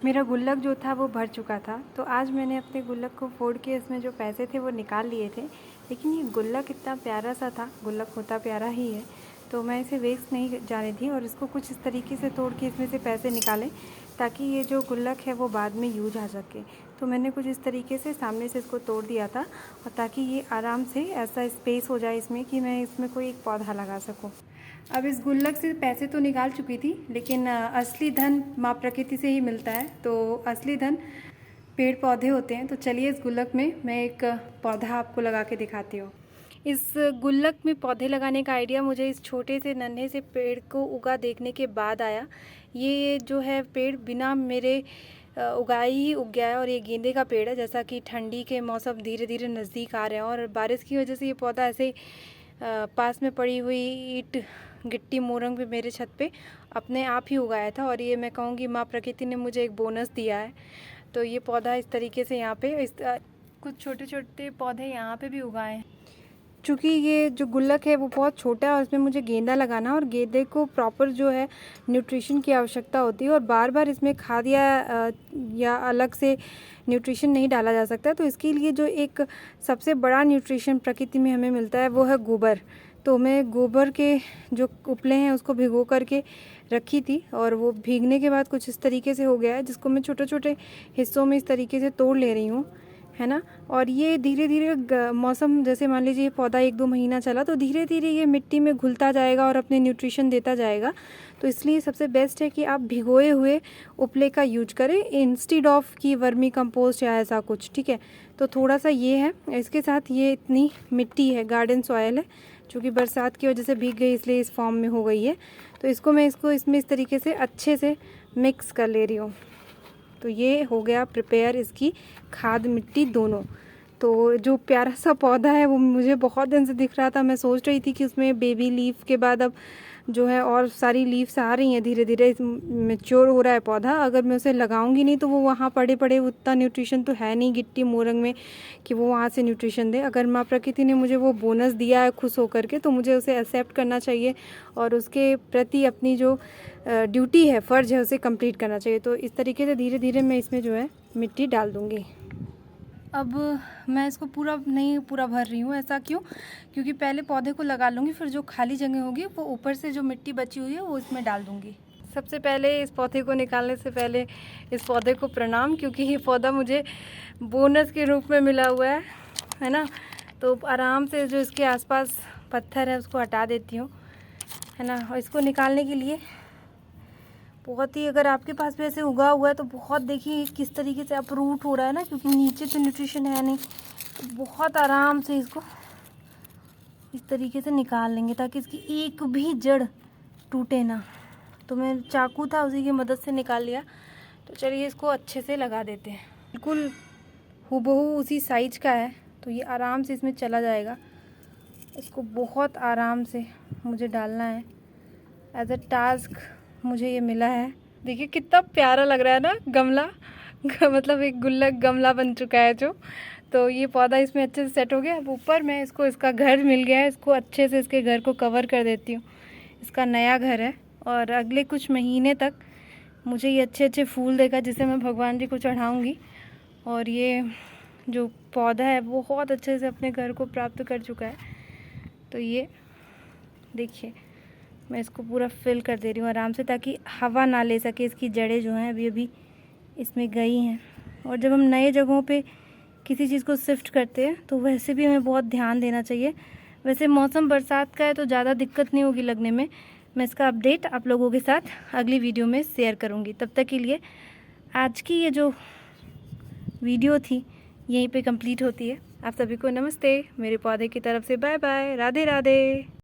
मेरा गुल्लक जो था वो भर चुका था, तो आज मैंने अपने गुल्लक को फोड़ के इसमें जो पैसे थे वो निकाल लिए थे। लेकिन ये गुल्लक इतना प्यारा सा था, गुल्लक होता प्यारा ही है, तो मैं इसे वेस्ट नहीं जाने दी और इसको कुछ इस तरीके से तोड़ के इसमें से पैसे निकालें ताकि ये जो गुल्लक है वो बाद में यूज आ सके। तो मैंने कुछ इस तरीके से सामने से इसको तोड़ दिया था और ताकि ये आराम से ऐसा स्पेस हो जाए इसमें कि मैं इसमें कोई एक पौधा लगा सकूँ। अब इस गुल्लक से पैसे तो निकाल चुकी थी, लेकिन असली धन माँ प्रकृति से ही मिलता है। तो असली धन पेड़ पौधे होते हैं। तो चलिए इस गुल्लक में मैं एक पौधा आपको लगा के दिखाती हूँ। इस गुल्लक में पौधे लगाने का आइडिया मुझे इस छोटे से नन्हे से पेड़ को उगा देखने के बाद आया। ये जो है पेड़ बिना मेरे उगाए ही उग गया है और ये गेंदे का पेड़ है। जैसा कि ठंडी के मौसम धीरे धीरे नज़दीक आ रहे हैं और बारिश की वजह से ये पौधा ऐसे पास में पड़ी हुई ईंट गिट्टी मोरंग भी मेरे छत पे अपने आप ही उगाया था। और ये मैं कहूँगी माँ प्रकृति ने मुझे एक बोनस दिया है। तो ये पौधा इस तरीके से यहाँ पे कुछ छोटे छोटे पौधे यहाँ पे भी उगाए हैं। चूँकि ये जो गुल्लक है वो बहुत छोटा है और इसमें मुझे गेंदा लगाना, और गेंदे को प्रॉपर जो है न्यूट्रिशन की आवश्यकता होती है और बार बार इसमें खाद या अलग से न्यूट्रिशन नहीं डाला जा सकता। तो इसके लिए जो एक सबसे बड़ा न्यूट्रिशन प्रकृति में हमें मिलता है वो है गोबर। तो मैं गोबर के जो उपले हैं उसको भिगो करके रखी थी और वो भीगने के बाद कुछ इस तरीके से हो गया है, जिसको मैं छोटे छोटे हिस्सों में इस तरीके से तोड़ ले रही हूँ, है ना। और ये धीरे धीरे मौसम जैसे मान लीजिए पौधा 1-2 महीना चला तो धीरे धीरे ये मिट्टी में घुलता जाएगा और अपने न्यूट्रिशन देता जाएगा। तो इसलिए सबसे बेस्ट है कि आप भिगोए हुए उपले का यूज करें इंस्टेड ऑफ की वर्मी कंपोस्ट या ऐसा कुछ, ठीक है। तो थोड़ा सा ये है, इसके साथ ये इतनी मिट्टी है, गार्डन सॉयल है, चूँकि बरसात की वजह से भीग गई इसलिए इस फॉर्म में हो गई है। तो इसको मैं इसमें इस तरीके से अच्छे से मिक्स कर ले रही हूँ। तो ये हो गया प्रिपेयर इसकी खाद मिट्टी दोनों। तो जो प्यारा सा पौधा है वो मुझे बहुत दिन से दिख रहा था। मैं सोच रही थी कि उसमें बेबी लीफ के बाद अब जो है और सारी लीव्स आ रही हैं, धीरे धीरे मैच्योर हो रहा है पौधा। अगर मैं उसे लगाऊंगी नहीं तो वो वहाँ पड़े पड़े उतना न्यूट्रिशन तो है नहीं गिट्टी मोरंग में कि वो वहाँ से न्यूट्रिशन दे। अगर माँ प्रकृति ने मुझे वो बोनस दिया है खुश होकर के, तो मुझे उसे एक्सेप्ट करना चाहिए और उसके प्रति अपनी जो ड्यूटी है, फ़र्ज़ है, उसे कंप्लीट करना चाहिए। तो इस तरीके से धीरे धीरे मैं इसमें जो है मिट्टी डाल दूँगी। अब मैं इसको पूरा भर रही हूँ। ऐसा क्यों? क्योंकि पहले पौधे को लगा लूँगी, फिर जो खाली जगह होगी वो ऊपर से जो मिट्टी बची हुई है वो इसमें डाल दूँगी। सबसे पहले इस पौधे को निकालने से पहले इस पौधे को प्रणाम, क्योंकि ये पौधा मुझे बोनस के रूप में मिला हुआ है ना। तो आराम से जो इसके आसपास पत्थर है उसको हटा देती हूँ, है ना। और इसको निकालने के लिए बहुत ही, अगर आपके पास भी ऐसे उगा हुआ है तो बहुत देखिए किस तरीके से अपरूट हो रहा है ना, क्योंकि नीचे तो न्यूट्रिशन है नहीं। तो बहुत आराम से इसको इस तरीके से निकाल लेंगे ताकि इसकी एक भी जड़ टूटे ना। तो मैं चाकू था उसी की मदद से निकाल लिया। तो चलिए इसको अच्छे से लगा देते हैं। बिल्कुल हूबहू उसी साइज का है, तो ये आराम से इसमें चला जाएगा। इसको बहुत आराम से मुझे डालना है, एज अ टास्क मुझे ये मिला है। देखिए कितना प्यारा लग रहा है ना गमला मतलब एक गुल्लक गमला बन चुका है जो। तो ये पौधा इसमें अच्छे से सेट हो गया। अब ऊपर मैं इसको, इसका घर मिल गया है, इसको अच्छे से इसके घर को कवर कर देती हूँ। इसका नया घर है और अगले कुछ महीने तक मुझे ये अच्छे अच्छे फूल देगा जिसे मैं भगवान जी को चढ़ाऊँगी। और ये जो पौधा है वो बहुत अच्छे से अपने घर को प्राप्त कर चुका है। तो ये देखिए मैं इसको पूरा फिल कर दे रही हूँ आराम से, ताकि हवा ना ले सके। इसकी जड़ें जो हैं अभी इसमें गई हैं। और जब हम नए जगहों पे किसी चीज़ को शिफ्ट करते हैं तो वैसे भी हमें बहुत ध्यान देना चाहिए। वैसे मौसम बरसात का है तो ज़्यादा दिक्कत नहीं होगी लगने में। मैं इसका अपडेट आप लोगों के साथ अगली वीडियो में शेयर करूँगी। तब तक के लिए आज की ये जो वीडियो थी यहीं पे कंप्लीट होती है। आप सभी को नमस्ते, मेरे पौधे की तरफ से बाय बाय, राधे राधे।